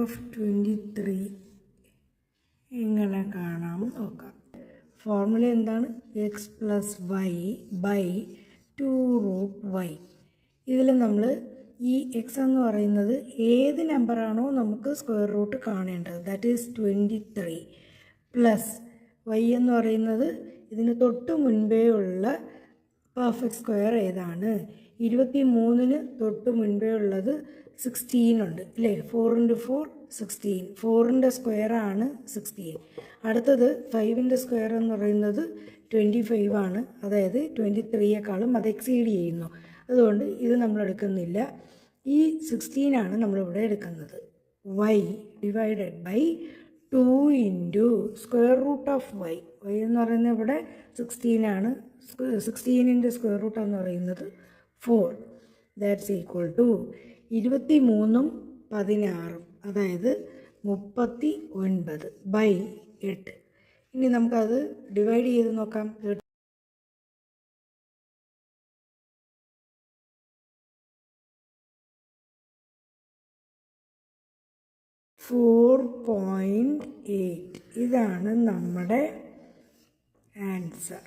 Of 23 എങ്ങനെ കാണാം നോക്കാം. ഫോർമുല എന്താണ്? X plus Y by 2√y. ഇതിൽ നമ്മൾ ഈ എക്സ് എന്ന് പറയുന്നത് ഏത് നമ്പറാണോ നമുക്ക് സ്ക്വയർ റൂട്ട് കാണേണ്ടത്, ദാറ്റ് ഈസ് 23, പ്ലസ് വൈ എന്ന് പറയുന്നത് ഇതിന് തൊട്ട് മുൻപേ ഉള്ള പെർഫെക്റ്റ് സ്ക്വയർ ഏതാണ്? 23-ന് തൊട്ട് മുൻപേ ഉള്ളത് 16 ഉണ്ട് അല്ലേ? 4 × 4 16. 4ൻ്റെ സ്ക്വയറാണ് 16. അടുത്തത് 5ൻ്റെ സ്ക്വയർ എന്ന് പറയുന്നത് 25 ആണ്. അതായത് 23യേക്കാളും അത് എക്സീഡ് ചെയ്യുന്നു. അതുകൊണ്ട് ഇത് നമ്മൾ എടുക്കുന്നില്ല. ഈ 16 ആണ് നമ്മളിവിടെ എടുക്കുന്നത്. y divided by 2 into square root of y. y എന്ന് പറയുന്നത് ഇവിടെ 16 ആണ്. 16ൻ്റെ സ്ക്വയർ റൂട്ട് എന്ന് പറയുന്നത് 4. ദാറ്റ്സ് ഈക്വൽ ടു 23ഉം 16ഉം, അതായത് 39 ബൈ 8. ഇനി നമുക്കത് ഡിവൈഡ് ചെയ്ത് നോക്കാം. 4.8. ഇതാണ് നമ്മുടെ ആൻസർ.